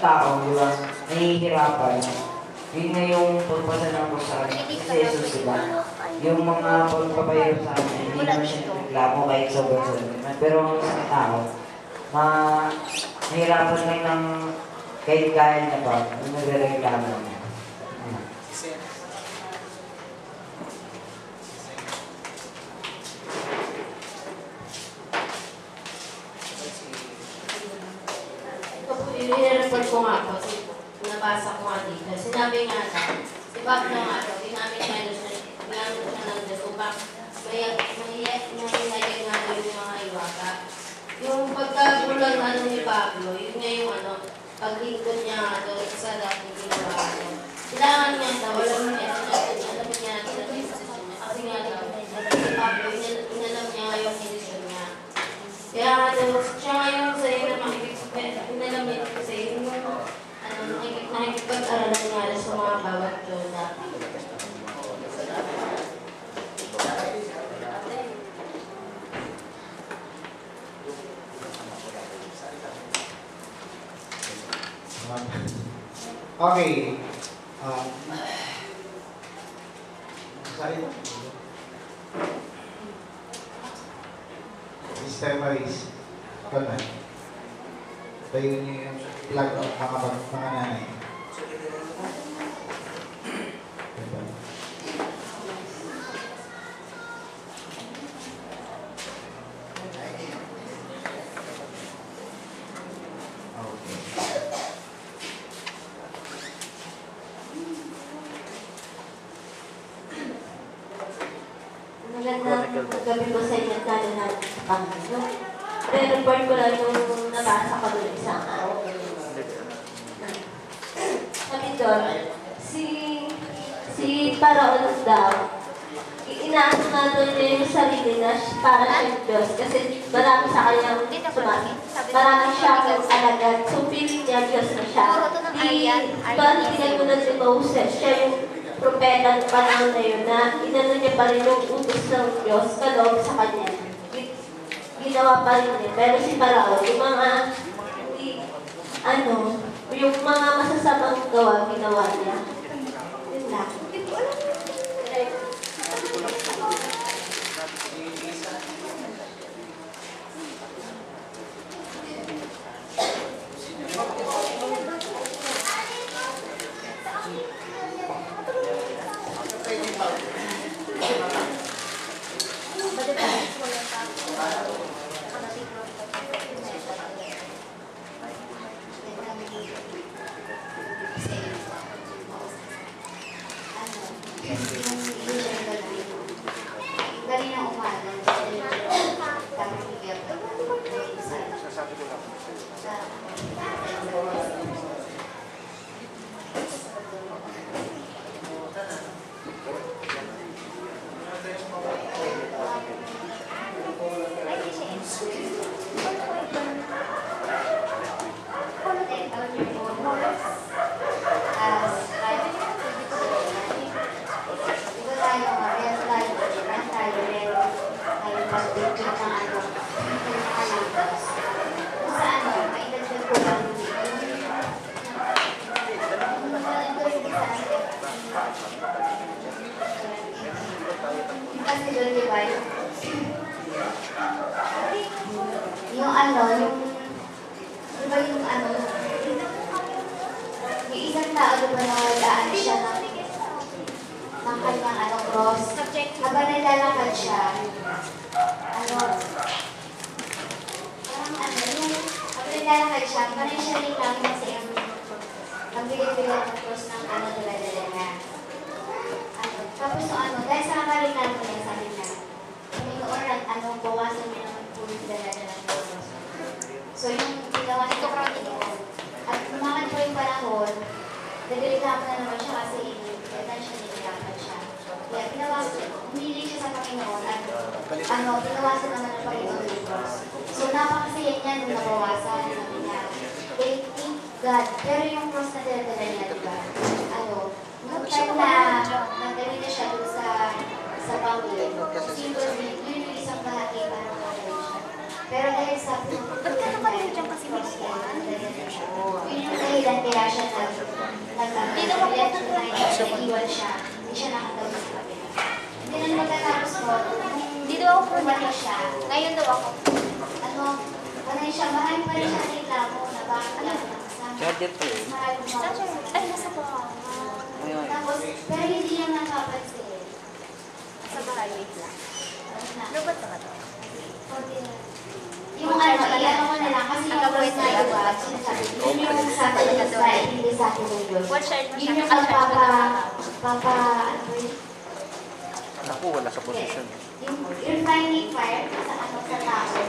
tao, di ba, nahihirapan. Yun nga yung pagpasa ng Diyos sa akin. Kasi Jesus, di ba? Yung mga pagpapayro sa akin, hindi naman siya reklamo kahit sobrang. Pero ang isang tao, nahihirapan lang ng kahit kaya niya pa, yung nagre-reklamo niya. I-report ko nga po, nabasa ko nga dito. Sinabi nga na, si Bob na nga daw, ginamit siya ng Diyos upang mahinayag nga daw yung mga iwaka. Yung pagkagulang ni Pablo, yun nga yung paglingkod niya nga daw sa dating ginawa ko. Kailangan niya daw, alam niya kasi nga daw, si Pablo, inalam niya nga yung edisyon niya. Kaya nga daw, siya nga yung sa'yo na inalam niya kasi yung nakikipag-aralan nga sa mga bawat Joda. Okay. Sorry. Mr. Maris, kanan. Tayo niyo yung plug ng mga nanay. Magandang gabi po sa inyo at lalo na Panginoon. Re-report ko lang yung nabasa ko doon isang araw. Sabi doon, si Paraon daw, inaano nga doon niya yung sarili na para siyang Diyos kasi marami sa kanyang marami siyang alagad. So, feeling niya Diyos na siya. Tinagunan si Moses, siya yung propeta ng panahon na yun na inano niya pa rin yung utos ng Diyos kaloob sa kanya. Ginawa pa rin niya. Pero si Paraon, yung mga yung mga masasamang gawa, ginawa niya. Yun lang. Yung isang tao diba nawalaan siya ng kanyang cross. Habang naglalakad siya, parang habang naglalakad siya, parang siya rin lang kasi ang bigat-bigat ng cross ng dala-dala niya. Tapos dahil sa karingan mo niya, sabi niya, Panginoon, bawasan niya naman po yung dala-dala ng cross. So yung ginawa niya at lumakad po yung panahon, nagalitan na naman siya kasi niliyakan siya. Kaya humili siya sa Panginoon at pinawasan naman ng Panginoon yung cross. So napakasaya niya nung nabawasan, sabi niya, thank God. Pero yung cross na dala-dala niya, diba? Nung time na nagdali na siya doon sa Panginoon, simple yun yung isang bahagi para makadali siya. Pero dahil sa cross niya, yun yung dahilan kaya siya nag-iwan siya. Hindi siya nakatawag sa kabila. Hindi na magkatapos ko, Hindi daw ako bumalik siya. Ngayon daw ako. Ano, panay siya, marami pa rin siya reklamo na bakit niya nakasama. Charger pa yun. Maraming mga- Ay, nasa po. Ngayon. Tapos, pero hindi niya napapansin. Sa bahay, wait lang. Tapos na. Robot na ba ito? Yung ano, iyan mo na lang, kasi yung verse na iba, sinasabi, yun yung sa akin ng Israel, hindi sa akin ng Diyos. What shirt mo Yun siya? yung Ano shirt mo na? ano yun? Ako, wala sa posisyon. Yung refining fire sa ano sa tao,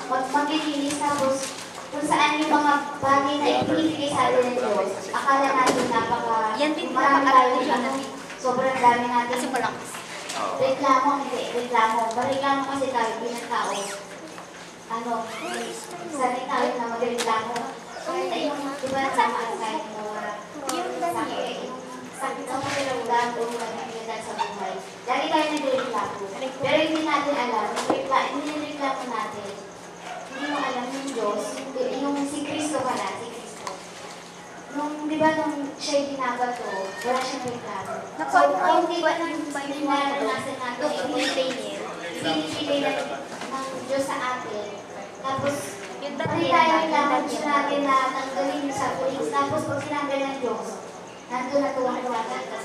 maglilinis tapos kung saan yung mga bagay na ibinibigay sa atin ng Diyos, akala natin Yan din po, marami alam tayo ko siya ano, na- sobrang dami natin. Kasi malakas. Reklamo, hindi, reklamo. Mareklamo kasi tayo, bilang tao. Ano, sanay tayo na magreklamo. Kahit yung, di ba, sama ang kahit mo, sakit sa mga lang o magreklamo sa buhay. Lagi tayo nagreklamo. Pero hindi natin alam, hindi nagreklamo natin. Hindi mo alam yung Diyos, yung si Kristo pala, si Kristo. Nung, di ba, nung siya'y binabato, wala siyang reklamo. So, kung di ba naranasan natin, ibinibigay ng Diyos sa atin. Tapos, Yun ba hindi tayo reklamo gusto natin na tanggalin yung sufferings. Tapos, pag sinanggal ng Diyos, nandun na tuwang-tuwa natin.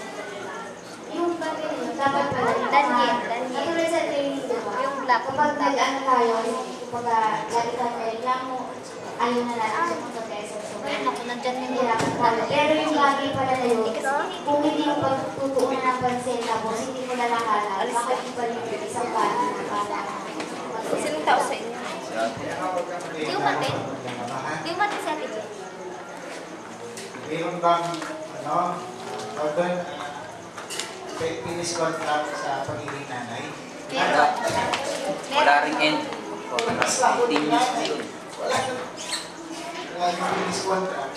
Yung bagay na yun, dapat pala yung Daniel. katulad sa training, di ba? Yung black. Kapag nag-ano tayo, kumbaga, lagi tayo may reklamo, ayaw na natin sa mga pagkaisa. Ayun ako, nandyan yung Hirapan tayo. Pero yung bagay pala na yun, kung hindi mo pagtutuunan ng pansin, tapos hindi mo lalakalan, bakit di pa rin yung isang bagay na para Sinong tao sa inyo? Di umatin? Di umatin sa atin. Mayroon bang, ano, tawag doon, finish contract sa pagiging nanay? Wala. Wala rin end. 15 years na yun. Wala yung finish contract.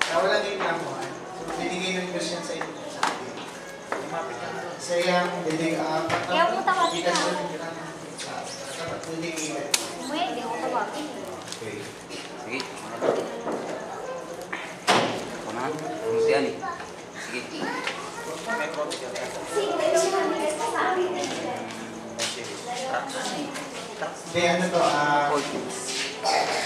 Kaya wala din namuhan. So, binigay ng Diyos yan sa inyo sa atin. Sa iyang Kaya mo tawagin na. dapat binigay. Pwede ako tawagin. Okay. Sige. Ako na. Ano yan eh. Sige. Hindi, ano to, Hold.